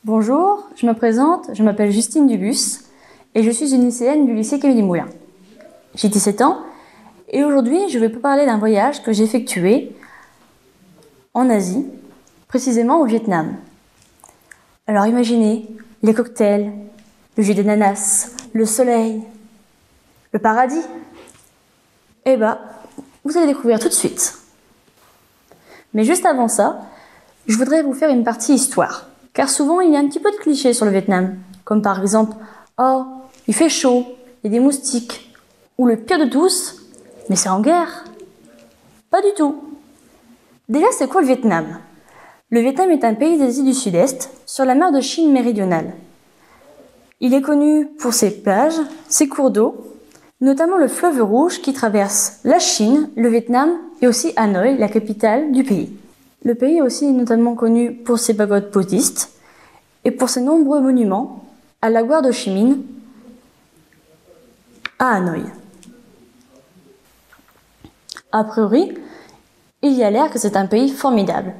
Bonjour, je me présente, je m'appelle Justine Dubus et je suis une lycéenne du lycée Camille Desmoulins. J'ai 17 ans et aujourd'hui je vais vous parler d'un voyage que j'ai effectué en Asie, précisément au Vietnam. Alors imaginez les cocktails, le jus d'ananas, le soleil, le paradis. Eh ben, vous allez découvrir tout de suite. Mais juste avant ça, je voudrais vous faire une partie histoire. Car souvent, il y a un petit peu de clichés sur le Vietnam. Comme par exemple, oh, il fait chaud, il y a des moustiques. Ou le pire de tous, mais c'est en guerre. Pas du tout. Déjà, c'est quoi le Vietnam? Le Vietnam est un pays d'Asie du Sud-Est, sur la mer de Chine méridionale. Il est connu pour ses plages, ses cours d'eau, notamment le fleuve Rouge qui traverse la Chine, le Vietnam et aussi Hanoï, la capitale du pays. Le pays est aussi notamment connu pour ses pagodes bouddhistes et pour ses nombreux monuments à la gare d'Ho Chi Minh à Hanoï. A priori, il y a l'air que c'est un pays formidable.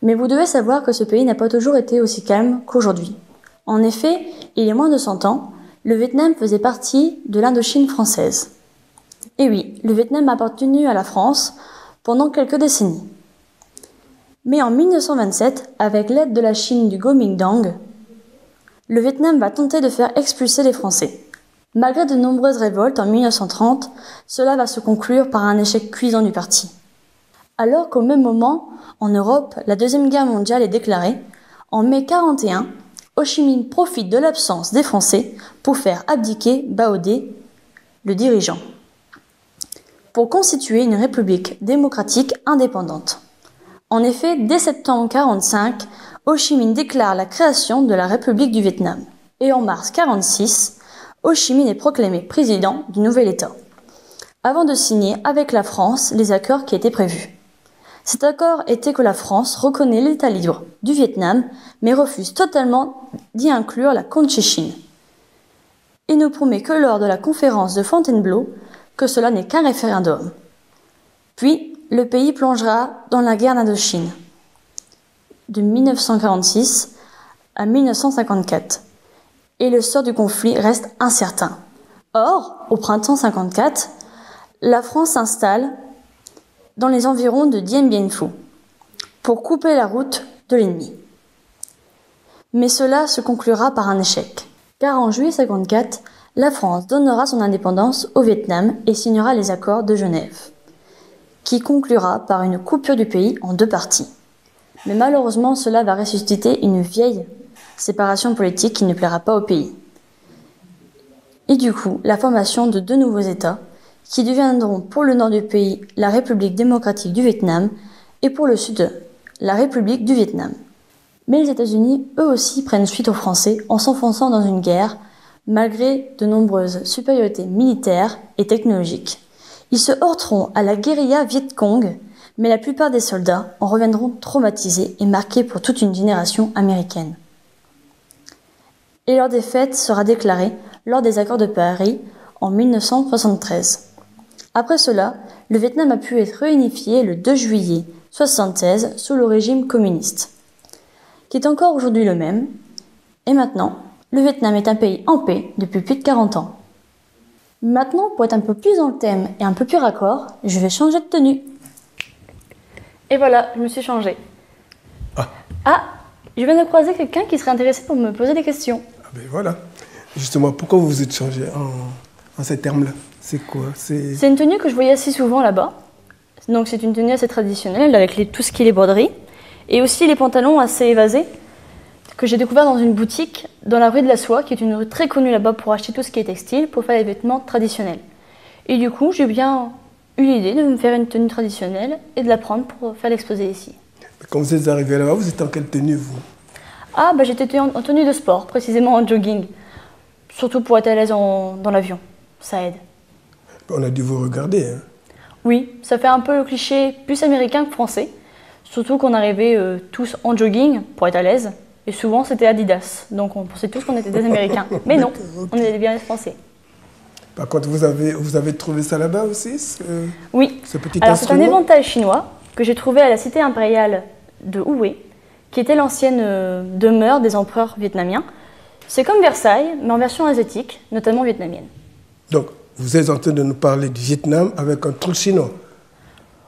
Mais vous devez savoir que ce pays n'a pas toujours été aussi calme qu'aujourd'hui. En effet, il y a moins de 100 ans, le Vietnam faisait partie de l'Indochine française. Et oui, le Vietnam a appartenu à la France pendant quelques décennies. Mais en 1927, avec l'aide de la Chine du Kuomintang, le Vietnam va tenter de faire expulser les Français. Malgré de nombreuses révoltes en 1930, cela va se conclure par un échec cuisant du parti. Alors qu'au même moment, en Europe, la Deuxième Guerre mondiale est déclarée, en mai 1941, Ho Chi Minh profite de l'absence des Français pour faire abdiquer Bao Dé, le dirigeant, pour constituer une république démocratique indépendante. En effet, dès septembre 1945, Ho Chi Minh déclare la création de la République du Vietnam. Et en mars 1946, Ho Chi Minh est proclamé président du nouvel État, avant de signer avec la France les accords qui étaient prévus. Cet accord était que la France reconnaît l'État libre du Vietnam, mais refuse totalement d'y inclure la Conchinchine. Et ne promet que lors de la conférence de Fontainebleau que cela n'est qu'un référendum. Puis, le pays plongera dans la guerre d'Indochine, de 1946 à 1954, et le sort du conflit reste incertain. Or, au printemps 1954, la France s'installe dans les environs de Dien Bien Phu pour couper la route de l'ennemi. Mais cela se conclura par un échec, car en juillet 1954, la France donnera son indépendance au Vietnam et signera les accords de Genève, qui conclura par une coupure du pays en deux parties. Mais malheureusement, cela va ressusciter une vieille séparation politique qui ne plaira pas au pays. Et du coup, la formation de deux nouveaux États, qui deviendront pour le nord du pays la République démocratique du Vietnam et pour le sud la République du Vietnam. Mais les États-Unis, eux aussi, prennent suite aux Français en s'enfonçant dans une guerre, malgré de nombreuses supériorités militaires et technologiques. Ils se heurteront à la guérilla Viet Cong, mais la plupart des soldats en reviendront traumatisés et marqués pour toute une génération américaine. Et leur défaite sera déclarée lors des accords de Paris en 1973. Après cela, le Vietnam a pu être réunifié le 2 juillet 1976 sous le régime communiste, qui est encore aujourd'hui le même. Et maintenant, le Vietnam est un pays en paix depuis plus de 40 ans. Maintenant, pour être un peu plus dans le thème et un peu plus raccord, je vais changer de tenue. Et voilà, je me suis changée. Ah, je viens de croiser quelqu'un qui serait intéressé pour me poser des questions. Ah ben voilà. Justement, pourquoi vous vous êtes changé en ces termes-là? C'est quoi? C'est une tenue que je voyais assez souvent là-bas. Donc c'est une tenue assez traditionnelle avec tout ce qui est les broderies. Et aussi les pantalons assez évasés que j'ai découvert dans une boutique dans la rue de la Soie, qui est une rue très connue là-bas pour acheter tout ce qui est textile, pour faire les vêtements traditionnels. Et du coup, j'ai bien eu l'idée de me faire une tenue traditionnelle et de la prendre pour faire l'exposé ici. Quand vous êtes arrivé là-bas, vous étiez en quelle tenue, vous? Ah, bah j'étais en tenue de sport, précisément en jogging. Surtout pour être à l'aise dans l'avion. Ça aide. On a dû vous regarder, hein? Oui, ça fait un peu le cliché plus américain que français. Surtout qu'on arrivait tous en jogging pour être à l'aise. Et souvent, c'était Adidas. Donc, on pensait tous qu'on était des Américains. Mais non, okay. On était bien les Français. Par contre, vous avez trouvé ça là-bas aussi, oui. Ce petit Alors, c'est un éventail chinois que j'ai trouvé à la cité impériale de Hue, qui était l'ancienne demeure des empereurs vietnamiens. C'est comme Versailles, mais en version asiatique, notamment vietnamienne. Donc, vous êtes en train de nous parler du Vietnam avec un truc chinois.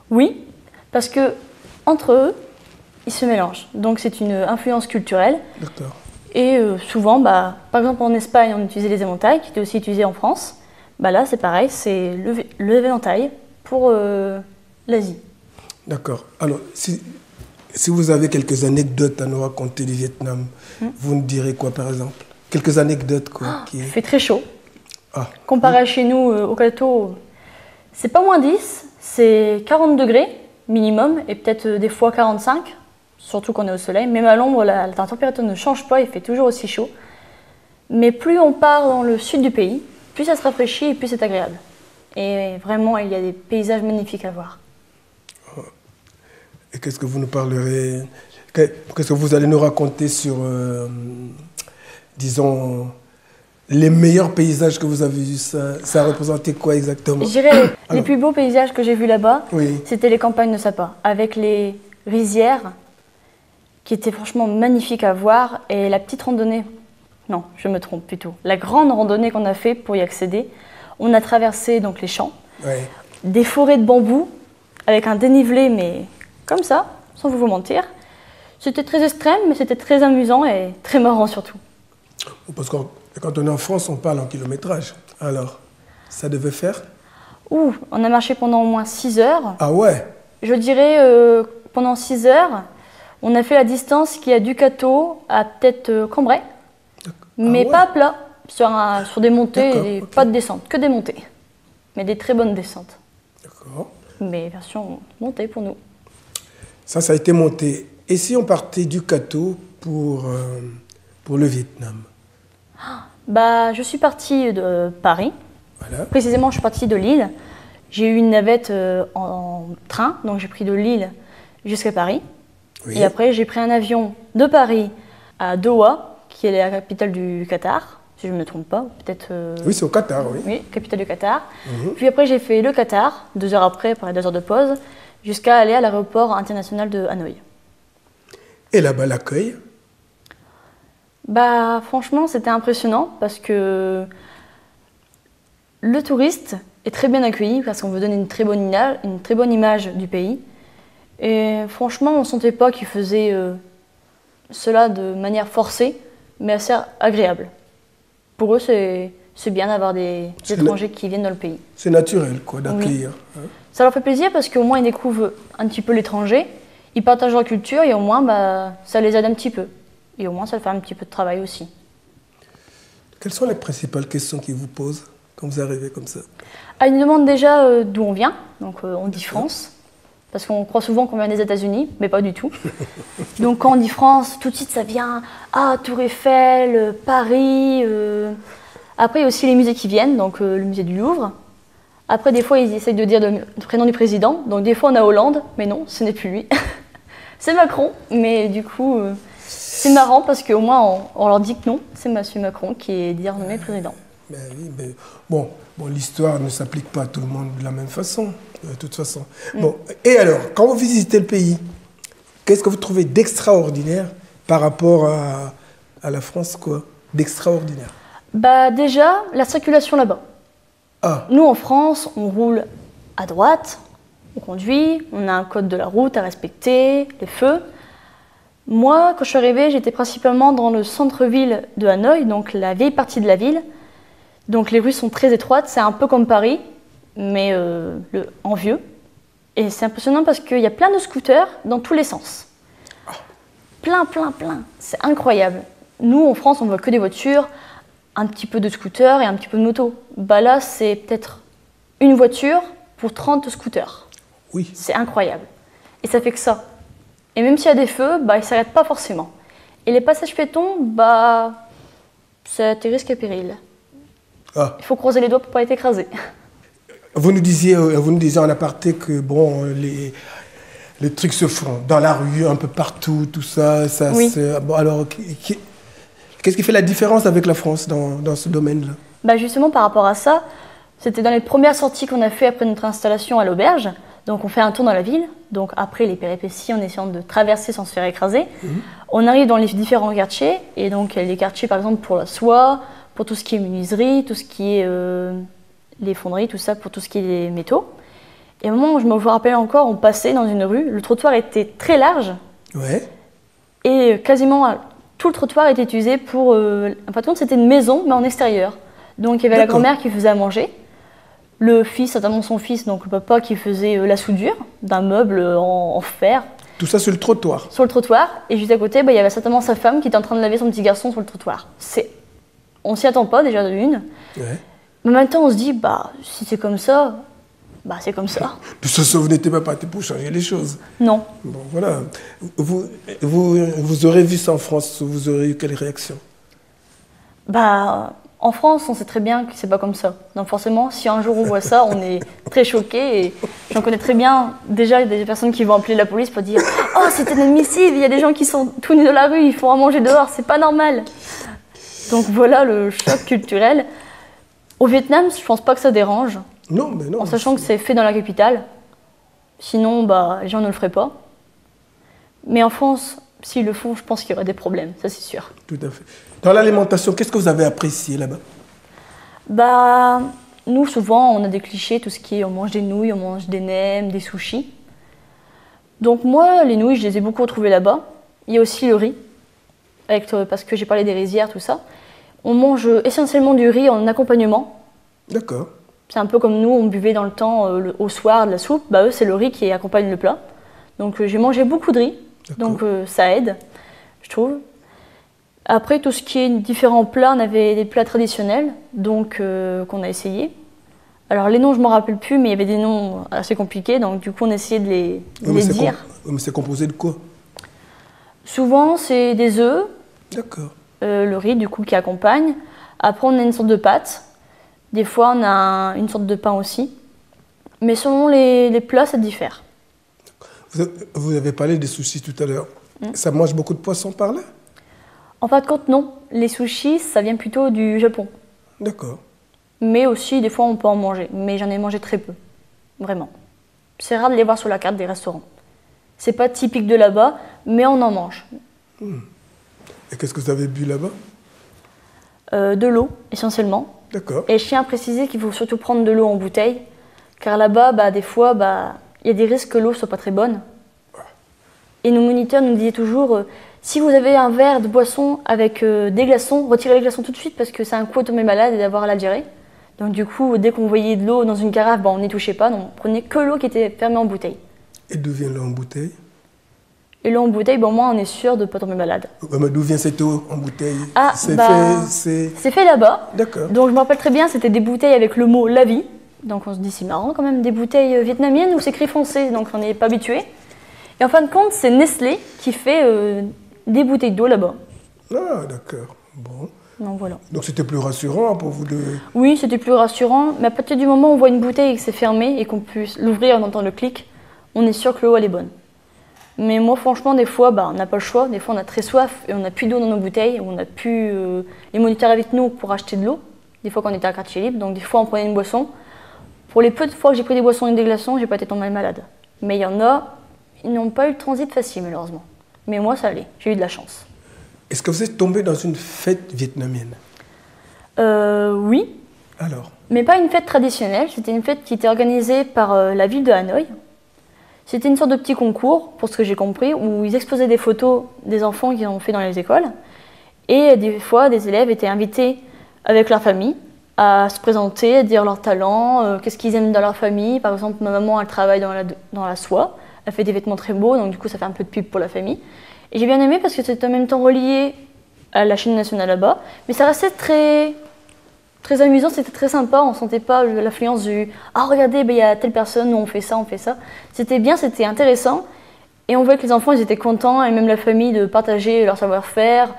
Oui, parce que entre eux, ils se mélangent. Donc c'est une influence culturelle. D'accord. Et souvent, par exemple en Espagne, on utilisait les éventails, qui étaient aussi utilisés en France. Là, c'est pareil, c'est le éventail pour l'Asie. D'accord. Alors, si vous avez quelques anecdotes à nous raconter du Vietnam, vous nous direz quoi, par exemple? Quelques anecdotes, quoi. Il fait très chaud. Ah. Comparé à chez nous, au Plateau, c'est pas moins 10, c'est 40 degrés minimum, et peut-être des fois 45, surtout quand on est au soleil. Même à l'ombre, la température ne change pas, il fait toujours aussi chaud. Mais plus on part dans le sud du pays, plus ça se rafraîchit et plus c'est agréable. Et vraiment, il y a des paysages magnifiques à voir. Et qu'est-ce que vous nous parlerez? Qu'est-ce que vous allez nous raconter sur, disons, les meilleurs paysages que vous avez vus? Ça représentait quoi exactement? Je dirais les plus beaux paysages que j'ai vus là-bas, oui. C'était les campagnes de Sapa, avec les rizières qui étaient franchement magnifiques à voir, et la petite randonnée, non, je me trompe plutôt, la grande randonnée qu'on a fait pour y accéder. On a traversé donc les champs, des forêts de bambous, avec un dénivelé, mais comme ça, sans vous mentir. C'était très extrême, mais c'était très amusant et très marrant surtout. Parce que quand on est en France, on parle en kilométrage. Alors, ça devait faire? On a marché pendant au moins 6 heures. Ah ouais? Je dirais pendant 6 heures, on a fait la distance qui a du Cateau à peut-être Cambrai, mais pas à plat, sur des montées et pas de descente, que des montées, mais des très bonnes descentes. D'accord. Mais version montée pour nous. Ça a été monté. Et si on partait du Cateau pour le Vietnam? Je suis partie de Paris. Voilà. Précisément, je suis partie de Lille. J'ai eu une navette en train, donc j'ai pris de Lille jusqu'à Paris. Oui. Et après, j'ai pris un avion de Paris à Doha, qui est la capitale du Qatar, si je ne me trompe pas. Peut-être. Oui, c'est au Qatar, oui. Oui, capitale du Qatar. Puis après, j'ai fait le Qatar, 2 heures après, après 2 heures de pause, jusqu'à aller à l'aéroport international de Hanoï. Et là-bas, l'accueil? Franchement, c'était impressionnant parce que le touriste est très bien accueilli parce qu'on veut donner une très bonne image du pays. Et franchement, on ne sentait pas qu'ils faisaient cela de manière forcée, mais assez agréable. Pour eux, c'est bien d'avoir des étrangers qui viennent dans le pays. C'est naturel, quoi, d'accueillir. Oui. Ça leur fait plaisir parce qu'au moins, ils découvrent un petit peu l'étranger, ils partagent leur culture et au moins, ça les aide un petit peu. Et au moins, ça fait un petit peu de travail aussi. Quelles sont les principales questions qu'ils vous posent quand vous arrivez comme ça? Ils nous demandent déjà d'où on vient, donc on dit France, parce qu'on croit souvent qu'on vient des États-Unis, mais pas du tout. Donc quand on dit France, tout de suite ça vient Tour Eiffel, Paris. Après, il y a aussi les musées qui viennent, donc le musée du Louvre. Après, des fois, ils essayent de dire le prénom du président, donc des fois on a Hollande, mais non, ce n'est plus lui. C'est Macron, mais du coup, c'est marrant parce qu'au moins on leur dit que non, c'est Monsieur Macron qui est désormais président. Ben oui, mais bon, l'histoire ne s'applique pas à tout le monde de la même façon, de toute façon. Bon, et alors, quand vous visitez le pays, qu'est-ce que vous trouvez d'extraordinaire par rapport à la France, quoi, d'extraordinaire? Déjà, la circulation là-bas. Nous, en France, on roule à droite, on conduit, on a un code de la route à respecter, les feux. Moi, quand je suis arrivée, j'étais principalement dans le centre-ville de Hanoï, donc la vieille partie de la ville. Donc les rues sont très étroites, c'est un peu comme Paris, mais en vieux. Et c'est impressionnant parce qu'il y a plein de scooters dans tous les sens. Plein. C'est incroyable. Nous, en France, on ne voit que des voitures, un petit peu de scooters et un petit peu de motos. Là, c'est peut-être une voiture pour 30 scooters. Oui. C'est incroyable. Et ça fait que ça. Et même s'il y a des feux, ils ne s'arrêtent pas forcément. Et les passages piétons, c'est à tes risques et périls. Il faut croiser les doigts pour ne pas être écrasé. Vous nous disiez en aparté que les trucs se font dans la rue, un peu partout, tout ça. Oui. Alors, qu'est-ce qui fait la différence avec la France dans ce domaine-là? Justement, par rapport à ça, c'était dans les premières sorties qu'on a fait après notre installation à l'auberge. Donc on fait un tour dans la ville, donc après les péripéties en essayant de traverser sans se faire écraser. On arrive dans les différents quartiers, et donc les quartiers par exemple pour la soie, pour tout ce qui est menuiserie, tout ce qui est les fonderies, tout ça pour tout ce qui est les métaux. Et à un moment, je me rappelle encore, on passait dans une rue, le trottoir était très large, Ouais. et quasiment tout le trottoir était utilisé pour... en fin de compte, c'était une maison, mais en extérieur. Donc il y avait la D'accord. grand-mère qui faisait à manger, le fils, notamment son fils, donc le papa qui faisait la soudure d'un meuble en fer Tout ça sur le trottoir. sur le trottoir. Et juste à côté, il y avait certainement sa femme qui était en train de laver son petit garçon sur le trottoir. On s'y attend pas déjà de une. Ouais. Mais en même temps, on se dit, si c'est comme ça, c'est comme ça. De toute façon, vous n'étiez pas parti pour changer les choses. Non. Bon, voilà. Vous aurez vu ça en France, vous aurez eu quelle réaction? En France, on sait très bien que c'est pas comme ça. Donc forcément, si un jour on voit ça, on est très choqués. Et j'en connais très bien déjà des personnes qui vont appeler la police pour dire « Oh, c'est inadmissible, il y a des gens qui sont tout nus dans la rue, ils font à manger dehors, c'est pas normal !» Donc voilà le choc culturel. Au Vietnam, je pense pas que ça dérange, Non, mais non. en sachant que c'est fait dans la capitale. Sinon, les gens ne le feraient pas. Mais en France, s'ils le font, je pense qu'il y aurait des problèmes, ça c'est sûr. Tout à fait. Dans l'alimentation, qu'est-ce que vous avez apprécié là-bas? Nous, souvent, on a des clichés, tout ce qui est, on mange des nouilles, on mange des nems, des sushis. Donc moi, les nouilles, je les ai beaucoup retrouvées là-bas. Il y a aussi le riz, parce que j'ai parlé des rizières, tout ça. On mange essentiellement du riz en accompagnement. D'accord. C'est un peu comme nous, on buvait dans le temps, au soir, de la soupe. Eux, c'est le riz qui accompagne le plat. Donc j'ai mangé beaucoup de riz, donc ça aide, je trouve. Après, tout ce qui est différents plats, on avait des plats traditionnels, donc qu'on a essayé. Alors les noms, je ne m'en rappelle plus, mais il y avait des noms assez compliqués, donc du coup on essayait de les dire. Mais c'est composé de quoi? Souvent, c'est des œufs, D'accord. le riz du coup qui accompagne. Après, on a une sorte de pâte. Des fois, on a une sorte de pain aussi. Mais selon les plats, ça diffère. Vous avez parlé des sushis tout à l'heure. Ça mange beaucoup de poissons par là? En fin de compte, non. Les sushis, ça vient plutôt du Japon. D'accord. Mais aussi, des fois, on peut en manger. Mais j'en ai mangé très peu. Vraiment. C'est rare de les voir sur la carte des restaurants. C'est pas typique de là-bas, mais on en mange. Et qu'est-ce que vous avez bu là-bas? De l'eau, essentiellement. D'accord. Et je tiens à préciser qu'il faut surtout prendre de l'eau en bouteille. Car là-bas, des fois, il y a des risques que l'eau soit pas très bonne. Et nos moniteurs nous disaient toujours, si vous avez un verre de boisson avec des glaçons, retirez les glaçons tout de suite parce que c'est un coup à tomber malade et d'avoir à la diarrhée. Donc du coup, dès qu'on voyait de l'eau dans une carafe, on n'y touchait pas, donc on prenait que l'eau qui était fermée en bouteille. Et d'où vient l'eau en bouteille? Et l'eau en bouteille, au moins on est sûr de ne pas tomber malade. Mais d'où vient cette eau en bouteille? C'est fait là-bas. D'accord. Donc je me rappelle très bien, c'était des bouteilles avec le mot la vie. Donc on se dit c'est marrant quand même, des bouteilles vietnamiennes où c'est écrit français, donc on n'est pas habitué. Et en fin de compte, c'est Nestlé qui fait des bouteilles d'eau là-bas. Ah, d'accord. Bon. Donc voilà. Donc c'était plus rassurant pour vous de... Oui, c'était plus rassurant, mais à partir du moment où on voit une bouteille et que c'est fermé et qu'on peut l'ouvrir et on entend le clic, on est sûr que l'eau elle est bonne. Mais moi franchement, des fois, on n'a pas le choix. Des fois, on a très soif et on n'a plus d'eau dans nos bouteilles, on n'a plus les moniteurs avec nous pour acheter de l'eau. Des fois, quand on était à quartier libre, donc des fois, on prenait une boisson. Pour les peu de fois que j'ai pris des boissons et des glaçons, j'ai pas été tombée malade. Mais il y en a, ils n'ont pas eu le transit facile malheureusement. Mais moi, ça allait, j'ai eu de la chance. Est-ce que vous êtes tombé dans une fête vietnamienne? Oui. Alors? Mais pas une fête traditionnelle, c'était une fête qui était organisée par la ville de Hanoï. C'était une sorte de petit concours, pour ce que j'ai compris, où ils exposaient des photos des enfants qu'ils ont fait dans les écoles. Et des fois, des élèves étaient invités avec leur famille à se présenter, à dire leurs talents, qu'est-ce qu'ils aiment dans leur famille. Par exemple, ma maman, elle travaille dans la soie, elle fait des vêtements très beaux, donc du coup, ça fait un peu de pub pour la famille. Et j'ai bien aimé parce que c'était en même temps relié à la chaîne nationale là-bas, mais ça restait très amusant, c'était très sympa, on ne sentait pas l'affluence du « Ah, regardez, il y a telle personne, nous on fait ça, on fait ça ». C'était bien, c'était intéressant, et on voyait que les enfants, ils étaient contents, et même la famille, de partager leur savoir-faire,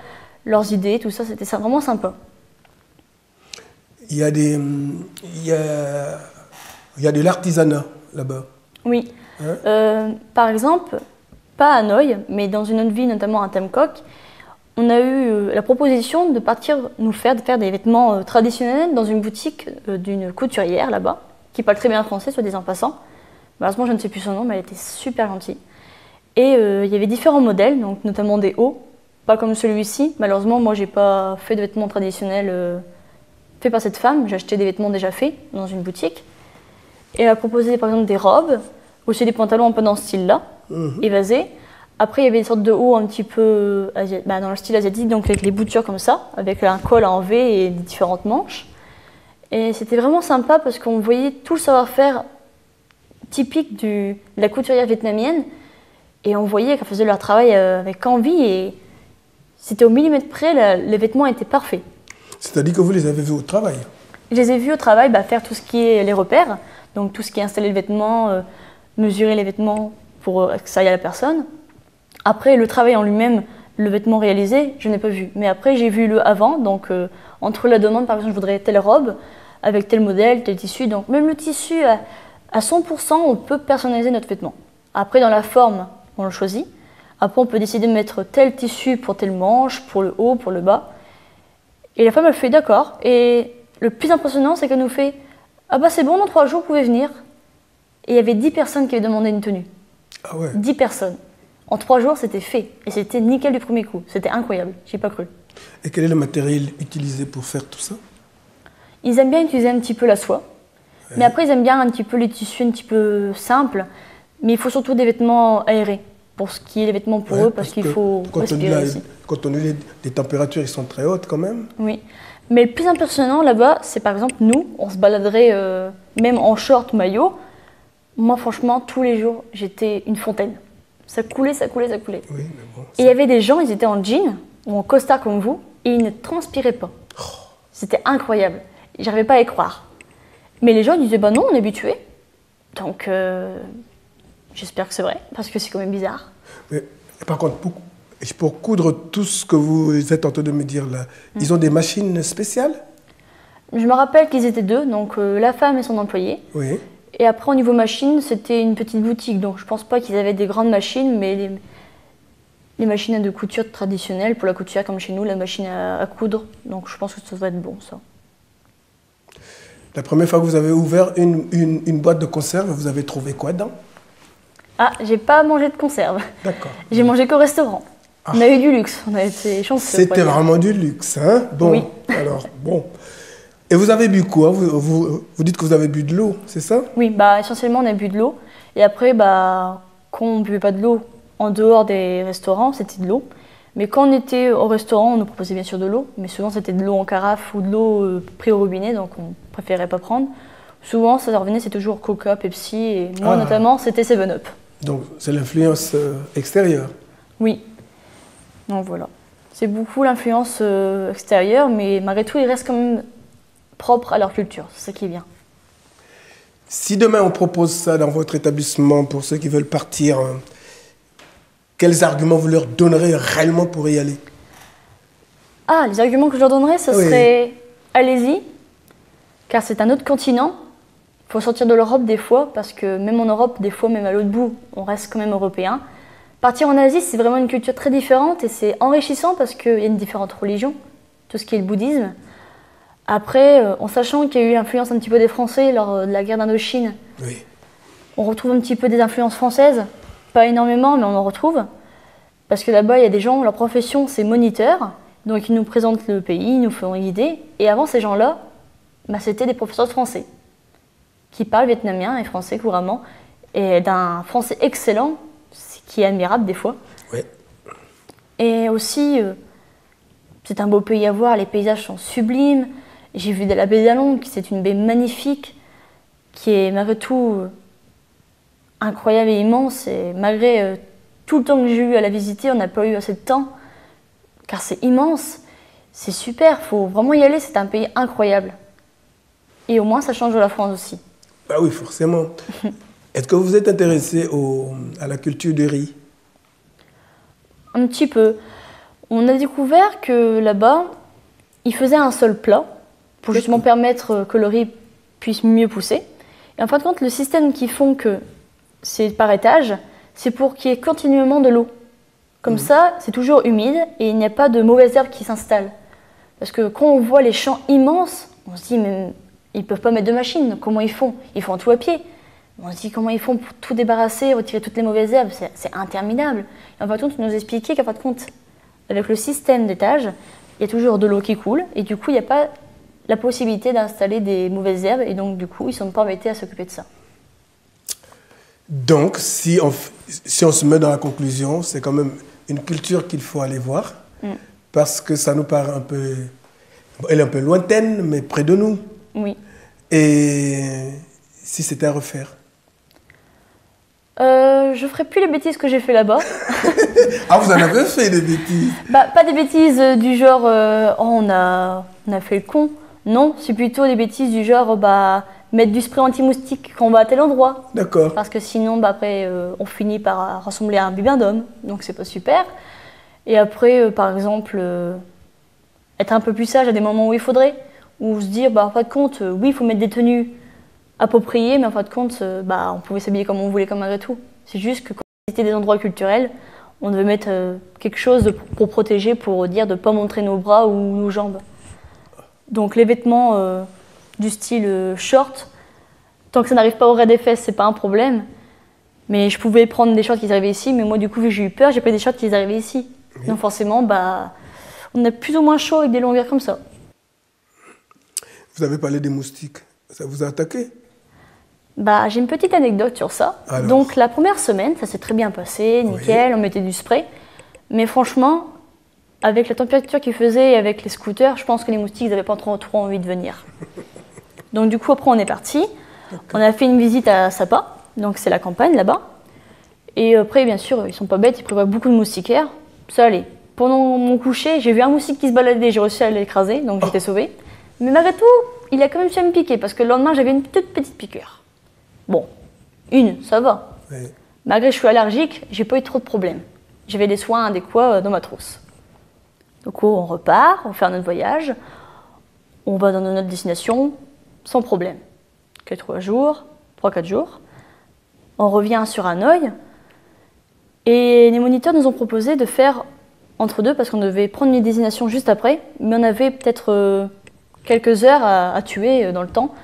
leurs idées, tout ça, c'était vraiment sympa. Il y a de l'artisanat là-bas. Oui. Par exemple, pas à Hanoï, mais dans une autre ville, notamment à Tam Coc, on a eu la proposition de partir de faire des vêtements traditionnels dans une boutique d'une couturière là-bas, qui parle très bien français, soit des en passant. Malheureusement, je ne sais plus son nom, mais elle était super gentille. Et il y avait différents modèles, donc notamment des hauts, pas comme celui-ci. Malheureusement, moi, j'ai pas fait de vêtements traditionnels faits par cette femme. J'ai acheté des vêtements déjà faits dans une boutique. Et elle a proposé par exemple des robes, aussi des pantalons un peu dans ce style-là, évasés. Après, il y avait des sortes de hauts un petit peu dans le style asiatique, donc avec les boutures comme ça, avec un col en V et des différentes manches. Et c'était vraiment sympa parce qu'on voyait tout le savoir-faire typique de la couturière vietnamienne. Et on voyait qu'elles faisaient leur travail avec envie et c'était au millimètre près, les vêtements étaient parfaits. C'est-à-dire que vous les avez vus au travail? Je les ai vus au travail faire tout ce qui est les repères, donc tout ce qui est installer le vêtement, mesurer les vêtements pour que ça aille à la personne. Après, le travail en lui-même, le vêtement réalisé, je n'ai pas vu. Mais après, j'ai vu le avant, donc entre la demande, par exemple, je voudrais telle robe, avec tel modèle, tel tissu. Donc même le tissu, à 100%, on peut personnaliser notre vêtement. Après, dans la forme, on le choisit. Après, on peut décider de mettre tel tissu pour telle manche, pour le haut, pour le bas. Et la femme, elle fait d'accord. Et le plus impressionnant, c'est qu'elle nous fait « Ah bah c'est bon, dans 3 jours, vous pouvez venir ». Et il y avait 10 personnes qui avaient demandé une tenue. Ah ouais. 10 personnes. En 3 jours, c'était fait. Et c'était nickel du premier coup. C'était incroyable. J'y ai pas cru. Et quel est le matériel utilisé pour faire tout ça? Ils aiment bien utiliser un petit peu la soie. Ouais. Mais après, ils aiment bien un petit peu les tissus un petit peu simples. Mais il faut surtout des vêtements aérés. Pour ce qui est les vêtements pour eux, parce qu'il faut respirer aussi. Quand on est les températures, ils sont très hautes quand même. Oui. Mais le plus impressionnant là-bas, c'est par exemple nous, on se baladerait même en short, maillot. Moi, franchement, tous les jours, j'étais une fontaine. Ça coulait, ça coulait, ça coulait. Oui, mais bon, et il y avait des gens, ils étaient en jean ou en costard comme vous, et ils ne transpiraient pas. Oh. C'était incroyable. J'arrivais pas à y croire. Mais les gens ils disaient, bah non, on est habitués. Donc, j'espère que c'est vrai, parce que c'est quand même bizarre. Mais, par contre, pour coudre tout ce que vous êtes en train de me dire là, ils ont des machines spéciales? Je me rappelle qu'ils étaient 2, donc la femme et son employé. Oui. Et après, au niveau machine, c'était une petite boutique, donc je pense pas qu'ils avaient des grandes machines, mais les machines de couture traditionnelles, pour la couture comme chez nous, la machine à coudre. Donc je pense que ça doit être bon, ça. La première fois que vous avez ouvert une boîte de conserve, vous avez trouvé quoi dedans? Ah, j'ai pas mangé de conserve. D'accord. J'ai mangé qu'au restaurant. Ah. On a eu du luxe, on a été chanceux. C'était vraiment du luxe, hein? Bon, oui. Alors, bon. Et vous avez bu quoi? Vous dites que vous avez bu de l'eau, c'est ça? Oui, essentiellement on a bu de l'eau. Et après, quand on ne buvait pas de l'eau en dehors des restaurants, c'était de l'eau. Mais quand on était au restaurant, on nous proposait bien sûr de l'eau. Mais souvent c'était de l'eau en carafe ou de l'eau prise au robinet, donc on préférait pas prendre. Souvent, ça revenait, c'est toujours Coca, Pepsi, et moi notamment, c'était 7-Up. Donc c'est l'influence extérieure? Oui. Donc voilà. C'est beaucoup l'influence extérieure, mais malgré tout, ils restent quand même propres à leur culture. C'est ça qui est bien. Si demain on propose ça dans votre établissement pour ceux qui veulent partir, quels arguments vous leur donnerez réellement pour y aller? Ah, les arguments que je leur donnerais, ce serait allez-y, car c'est un autre continent. Il faut sortir de l'Europe des fois, parce que même en Europe, des fois, même à l'autre bout, on reste quand même européen. Partir en Asie, c'est vraiment une culture très différente et c'est enrichissant parce qu'il y a une différente religion, tout ce qui est le bouddhisme. Après, en sachant qu'il y a eu l'influence un petit peu des Français lors de la guerre d'Indochine, on retrouve un petit peu des influences françaises, pas énormément, mais on en retrouve. Parce que là-bas, il y a des gens, leur profession, c'est moniteur, donc ils nous présentent le pays, ils nous font guider. Et avant, ces gens-là, c'était des professeurs de français qui parlent vietnamien et français couramment, et d'un français excellent, qui est admirable des fois. Oui. Et aussi, c'est un beau pays à voir, les paysages sont sublimes. J'ai vu la baie d'Along, c'est une baie magnifique, qui est malgré tout incroyable et immense. Et malgré tout le temps que j'ai eu à la visiter, on n'a pas eu assez de temps, car c'est immense, c'est super, il faut vraiment y aller, c'est un pays incroyable. Et au moins, ça change de la France aussi. Bah oui, forcément. Est-ce que vous êtes intéressé à la culture du riz? Un petit peu. On a découvert que là-bas, ils faisaient un seul plat pour justement permettre que le riz puisse mieux pousser. Et en fin de compte, le système qui font que c'est par étage, c'est pour qu'il y ait continuellement de l'eau. Comme ça, c'est toujours humide et il n'y a pas de mauvaises herbes qui s'installent. Parce que quand on voit les champs immenses, on se dit, mais ils ne peuvent pas mettre de machine, comment ils font? Ils font tout à pied. On se dit comment ils font pour tout débarrasser, retirer toutes les mauvaises herbes, c'est interminable. Et en fin de compte, ils nous expliquaient qu'en fin de compte, avec le système d'étage, il y a toujours de l'eau qui coule et du coup, il n'y a pas la possibilité d'installer des mauvaises herbes et donc du coup, ils ne sont pas embêtés à s'occuper de ça. Donc, si on se met dans la conclusion, c'est quand même une culture qu'il faut aller voir parce que ça nous paraît un peu... Elle est un peu lointaine, mais près de nous. Oui. Et si c'était à refaire? Je ferai plus les bêtises que j'ai fait là-bas. Ah, vous en avez fait des bêtises? Pas des bêtises du genre oh, on a fait le con. Non, c'est plutôt des bêtises du genre mettre du spray anti-moustique quand on va à tel endroit. D'accord. Parce que sinon, après, on finit par ressembler à un bibin d'homme. Donc c'est pas super. Et après, par exemple, être un peu plus sage à des moments où il faudrait. Ou se dire, en fin de compte, oui, il faut mettre des tenues appropriées, mais en fin de compte, on pouvait s'habiller comme on voulait, comme malgré tout. C'est juste que quand on visitait des endroits culturels, on devait mettre quelque chose pour protéger, pour dire de ne pas montrer nos bras ou nos jambes. Donc les vêtements du style short, tant que ça n'arrive pas au ras des fesses, c'est pas un problème. Mais je pouvais prendre des shorts qui arrivaient ici, mais moi du coup, vu que j'ai eu peur, j'ai pris des shorts qui arrivaient ici. Oui. Donc forcément, on a plus ou moins chaud avec des longueurs comme ça. Vous avez parlé des moustiques, ça vous a attaqué? J'ai une petite anecdote sur ça. Alors. Donc la première semaine, ça s'est très bien passé, nickel, oui. On mettait du spray. Mais franchement, avec la température qu'il faisait et avec les scooters, je pense que les moustiques n'avaient pas trop envie de venir. Donc du coup, après on est parti. On a fait une visite à Sapa, donc c'est la campagne là-bas. Et après, bien sûr, ils sont pas bêtes, ils prévoient beaucoup de moustiquaires. Ça allait. Pendant mon coucher, j'ai vu un moustique qui se baladait, j'ai réussi à l'écraser, donc j'étais sauvée. Mais malgré tout, il a quand même su me piquer, parce que le lendemain, j'avais une toute petite piqûre. Bon, ça va. Oui. Malgré que je suis allergique, j'ai pas eu trop de problèmes. J'avais des soins adéquats dans ma trousse. Donc on repart, on fait notre voyage, on va dans notre destination sans problème. 3-4 jours, on revient sur Hanoï et les moniteurs nous ont proposé de faire entre deux parce qu'on devait prendre une destination juste après, mais on avait peut-être quelques heures à tuer dans le temps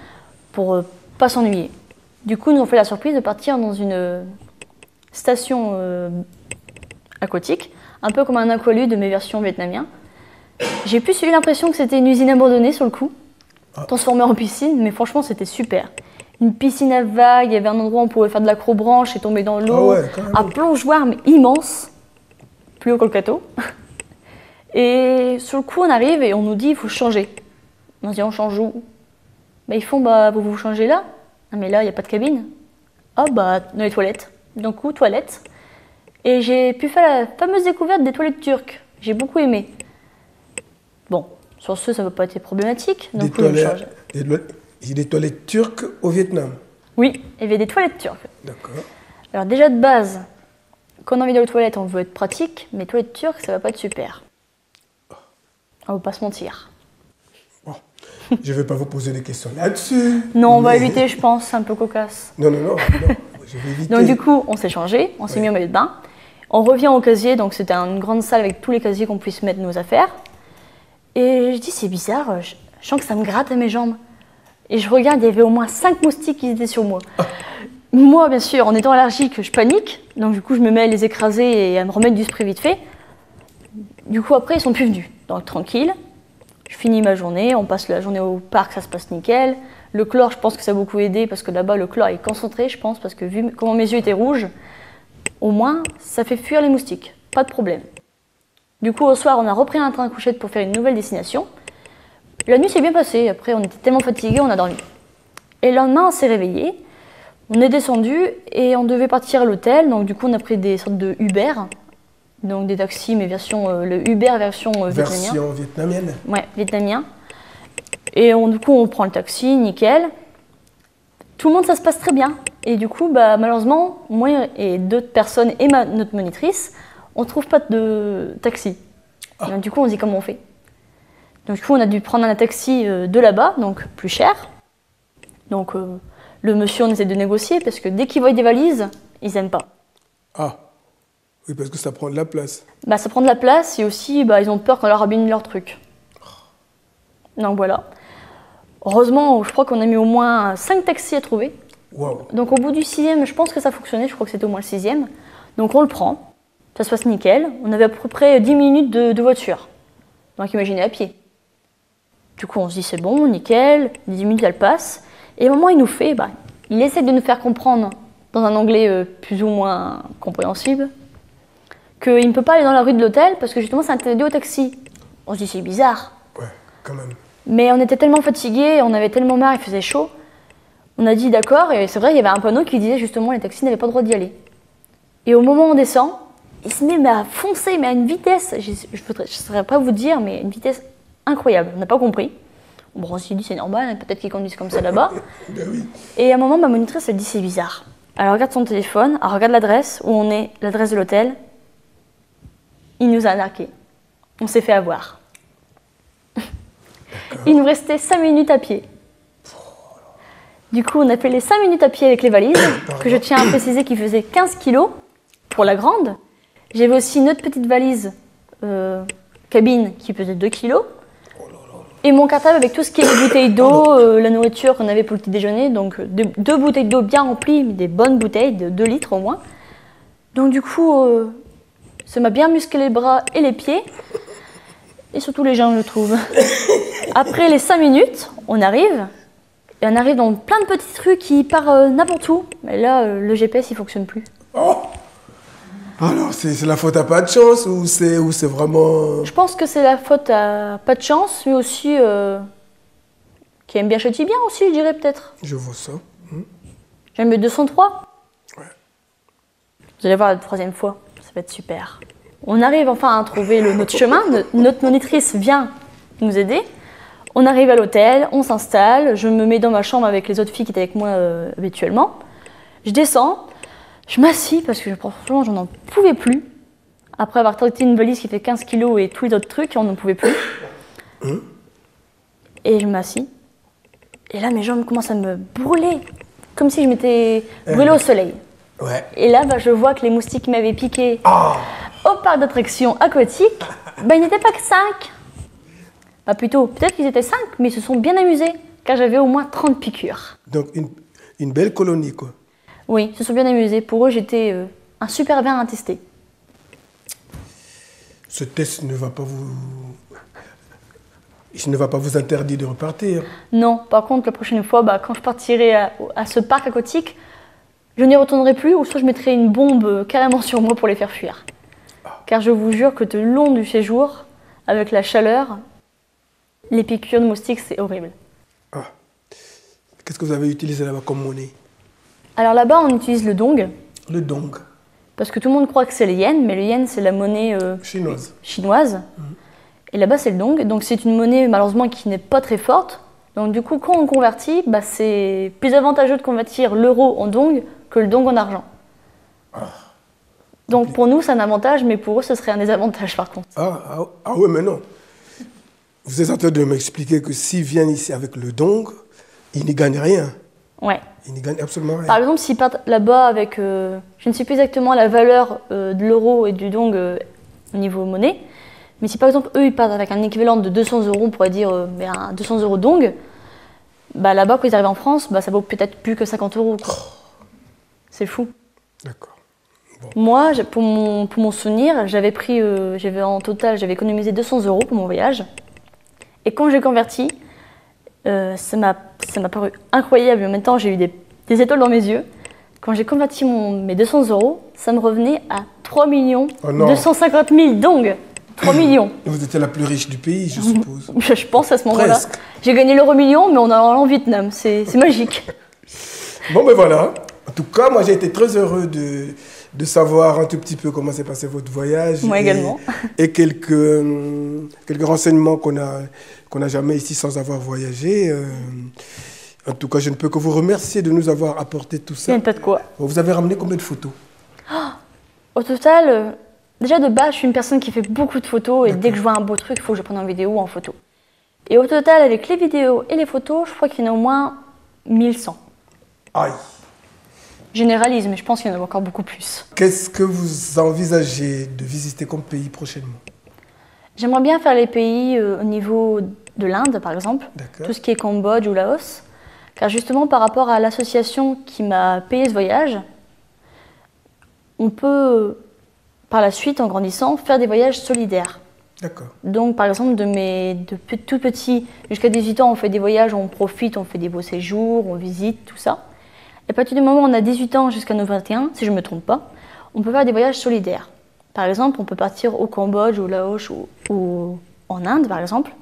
pour pas s'ennuyer. Du coup, nous avons fait la surprise de partir dans une station aquatique, un peu comme un aqualude de mes versions vietnamiens. J'ai plus eu l'impression que c'était une usine abandonnée sur le coup, transformée en piscine, mais franchement, c'était super. Une piscine à vagues, il y avait un endroit où on pouvait faire de l'acrobranche et tomber dans l'eau, un plongeoir mais immense, plus haut que le plateau. Et sur le coup, on arrive et on nous dit il faut changer. On se dit on change où? Ils font vous changez là? Ah, mais là, il n'y a pas de cabine. Dans les toilettes. Donc, toilettes. Et j'ai pu faire la fameuse découverte des toilettes turques. J'ai beaucoup aimé. Bon, sur ce, ça ne va pas être problématique. Donc, des toilettes turques au Vietnam? Oui, il y avait des toilettes turques. D'accord. Alors, déjà de base, quand on a envie d'aller aux toilettes, on veut être pratique, mais toilettes turques, ça ne va pas être super. On ne va pas se mentir. Je ne vais pas vous poser des questions là-dessus. Non, on va éviter, je pense, c'est un peu cocasse. Non, je vais éviter. Donc du coup, on s'est changé, on s'est mis au maillot de bain. On revient au casier, donc c'était une grande salle avec tous les casiers qu'on puisse mettre nos affaires. Et je dis, c'est bizarre, je sens que ça me gratte à mes jambes. Et je regarde, il y avait au moins 5 moustiques qui étaient sur moi. Moi, bien sûr, en étant allergique, je panique. Donc du coup, je me mets à les écraser et à me remettre du spray vite fait. Du coup, après, ils sont plus venus. Donc tranquille. Je finis ma journée, on passe la journée au parc, ça se passe nickel. Le chlore, je pense que ça a beaucoup aidé parce que là-bas, le chlore est concentré, je pense, parce que vu comment mes yeux étaient rouges, au moins, ça fait fuir les moustiques. Pas de problème. Du coup, au soir, on a repris un train à couchette pour faire une nouvelle destination. La nuit s'est bien passée. Après, on était tellement fatigués, on a dormi. Et le lendemain, on s'est réveillé. On est descendu et on devait partir à l'hôtel. Donc, du coup, on a pris des sortes de Uber. Donc des taxis, mais le Uber version vietnamien. Version vietnamienne? Ouais, vietnamien. Et du coup, on prend le taxi, nickel. Tout le monde, ça se passe très bien. Et du coup, malheureusement, moi et d'autres personnes et notre monitrice, on ne trouve pas de taxi. Donc du coup, on se dit comment on fait. Donc du coup, on a dû prendre un taxi de là-bas, donc plus cher. Donc le monsieur, on essaie de négocier, parce que dès qu'ils voient des valises, ils n'aiment pas. Ah. Oui, parce que ça prend de la place. Ça prend de la place et aussi, ils ont peur qu'on leur abîme leur truc. Donc voilà. Heureusement, je crois qu'on a mis au moins 5 taxis à trouver. Waouh. Donc au bout du 6e, je pense que ça fonctionnait, je crois que c'était au moins le 6e. Donc on le prend, ça se passe nickel. On avait à peu près 10 minutes de voiture. Donc imaginez à pied. Du coup on se dit c'est bon, nickel, 10 minutes elles passent. Et au moment où il nous fait, il essaie de nous faire comprendre, dans un anglais plus ou moins compréhensible, qu'il ne peut pas aller dans la rue de l'hôtel parce que justement c'est interdit au taxi. On se dit c'est bizarre. Ouais, quand même. Mais on était tellement fatigués, on avait tellement marre, il faisait chaud. On a dit d'accord, et c'est vrai, il y avait un panneau qui disait justement les taxis n'avaient pas le droit d'y aller. Et au moment où on descend, il se met à foncer, mais à une vitesse, je ne saurais pas vous dire, mais une vitesse incroyable. On n'a pas compris. Bon, on s'est dit c'est normal, peut-être qu'ils conduisent comme ça là-bas. Ben oui. Et à un moment, ma monitrice, elle dit c'est bizarre. Elle regarde son téléphone, elle regarde l'adresse où on est, l'adresse de l'hôtel. Il nous a arnaqués. On s'est fait avoir. Il nous restait 5 minutes à pied. Du coup, on a fait les 5 minutes à pied avec les valises, que je tiens à préciser qu'ils faisaient 15 kilos pour la grande. J'avais aussi une autre petite valise cabine qui pesait 2 kilos. Et mon cartable avec tout ce qui est bouteilles d'eau, la nourriture qu'on avait pour le petit déjeuner. Donc 2 bouteilles d'eau bien remplies, mais des bonnes bouteilles, de 2 litres au moins. Donc du coup, ça m'a bien musclé les bras et les pieds. Et surtout les jambes, je trouve. Après les 5 minutes, on arrive. Et on arrive dans plein de petites rues qui partent n'importe où. Mais là, le GPS, il fonctionne plus. Oh. Alors, c'est la faute à pas de chance ou c'est vraiment... Je pense que c'est la faute à pas de chance, mais aussi qui aime bien châtie bien aussi, je dirais peut-être. Je vois ça. J'aime le 203. Ouais. Vous allez voir la 3e fois, ça va être super. On arrive enfin à trouver notre chemin. Notre monitrice vient nous aider. On arrive à l'hôtel, on s'installe, je me mets dans ma chambre avec les autres filles qui étaient avec moi habituellement. Je descends, je m'assis parce que franchement j'en en pouvais plus. Après avoir traité une valise qui fait 15 kilos et tous les autres trucs, on n'en pouvait plus. Et je m'assis. Et là mes jambes commencent à me brûler, comme si je m'étais brûlée au soleil. Ouais. Et là je vois que les moustiques m'avaient piqué au parc d'attractions aquatique. Ils n'étaient pas que 5. Plutôt, peut-être qu'ils étaient 5, mais ils se sont bien amusés, car j'avais au moins 30 piqûres. Donc, une belle colonie, quoi. Oui, ils se sont bien amusés. Pour eux, j'étais un super bien à tester. Ce test ne va pas vous interdire de repartir. Non, par contre, la prochaine fois, quand je partirai à ce parc aquatique, je n'y retournerai plus, ou soit je mettrai une bombe carrément sur moi pour les faire fuir. Car je vous jure que tout le long du séjour, avec la chaleur, les piqûres de moustiques, c'est horrible. Qu'est-ce que vous avez utilisé là-bas comme monnaie? Alors là-bas, on utilise le dong. Le dong. Parce que tout le monde croit que c'est le yen, mais le yen, c'est la monnaie chinoise. Et là-bas, c'est le dong. Donc c'est une monnaie, malheureusement, qui n'est pas très forte. Donc du coup, quand on convertit, c'est plus avantageux de convertir l'euro en dong que le dong en argent. Donc pour nous, c'est un avantage, mais pour eux, ce serait un désavantage, par contre. Ah ouais, mais non. Vous êtes en train de m'expliquer que s'ils viennent ici avec le dong, ils n'y gagnent rien. Ouais. Ils n'y gagnent absolument rien. Par exemple, s'ils partent là-bas avec, je ne sais plus exactement la valeur de l'euro et du dong au niveau monnaie, mais si par exemple eux ils partent avec un équivalent de 200 €, on pourrait dire un 200 € dong, là-bas quand ils arrivent en France, ça vaut peut-être plus que 50 €. C'est fou. D'accord. Bon. Moi, pour mon souvenir, j'avais économisé 200 € pour mon voyage. Et quand j'ai converti, ça m'a paru incroyable. En même temps, j'ai eu des étoiles dans mes yeux. Quand j'ai converti mes 200 €, ça me revenait à 3 250 000 dong. 3 millions. Vous étiez la plus riche du pays, je suppose. Je pense à ce moment-là. Presque. J'ai gagné l'euro-million, mais on a en Vietnam. C'est magique. Bon, ben voilà. En tout cas, moi, j'ai été très heureux de savoir un tout petit peu comment s'est passé votre voyage. Moi également. Et quelques renseignements qu'on n'a jamais ici sans avoir voyagé. En tout cas, je ne peux que vous remercier de nous avoir apporté tout ça. Il n'y a pas de quoi. Bon, vous avez ramené combien de photos? Au total, déjà de base, je suis une personne qui fait beaucoup de photos et dès que je vois un beau truc, il faut que je prenne en vidéo ou en photo. Et au total, avec les vidéos et les photos, je crois qu'il y en a au moins 1100. Aïe. Généralise, mais je pense qu'il y en a encore beaucoup plus. Qu'est-ce que vous envisagez de visiter comme pays prochainement? J'aimerais bien faire les pays au niveau de l'Inde, par exemple. D'accord. Tout ce qui est Cambodge ou Laos. Car justement, par rapport à l'association qui m'a payé ce voyage, on peut, par la suite, en grandissant, faire des voyages solidaires. D'accord. Donc, par exemple, tout petit jusqu'à 18 ans, on fait des voyages, on profite, on fait des beaux séjours, on visite, tout ça. Et à partir du moment où on a 18 ans jusqu'à nos 21, si je ne me trompe pas, on peut faire des voyages solidaires. Par exemple, on peut partir au Cambodge, au Laos ou en Inde, par exemple.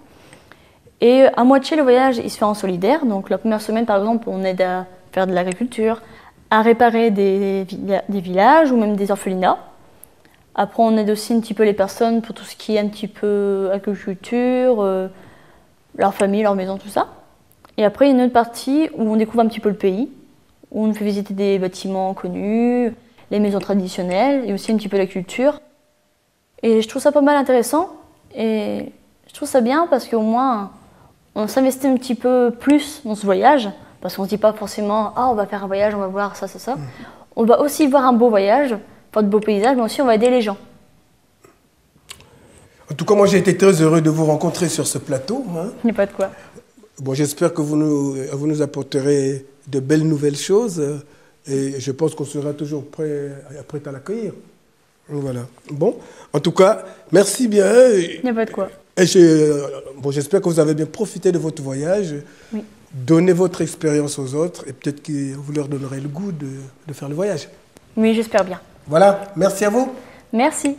Et à moitié, le voyage, il se fait en solidaire. Donc, la première semaine, par exemple, on aide à faire de l'agriculture, à réparer des villages ou même des orphelinats. Après, on aide aussi un petit peu les personnes pour tout ce qui est un petit peu agriculture, leur famille, leur maison, tout ça. Et après, il y a une autre partie où on découvre un petit peu le pays, où on nous fait visiter des bâtiments connus, les maisons traditionnelles et aussi un petit peu la culture. Et je trouve ça pas mal intéressant et je trouve ça bien parce qu'au moins on s'investit un petit peu plus dans ce voyage parce qu'on ne se dit pas forcément « Ah, on va faire un voyage, on va voir ça, ça, ça ». On va aussi voir un beau voyage, pas de beaux paysages, mais aussi on va aider les gens. En tout cas, moi j'ai été très heureux de vous rencontrer sur ce plateau. Hein. Il n'y a pas de quoi. Bon, j'espère que vous nous apporterez de belles nouvelles choses et je pense qu'on sera toujours prêt à l'accueillir. Voilà. Bon, en tout cas, merci bien. Il n'y a pas de quoi. Et j'espère que vous avez bien profité de votre voyage. Oui. Donnez votre expérience aux autres et peut-être que vous leur donnerez le goût de faire le voyage. Oui, j'espère bien. Voilà, merci à vous. Merci.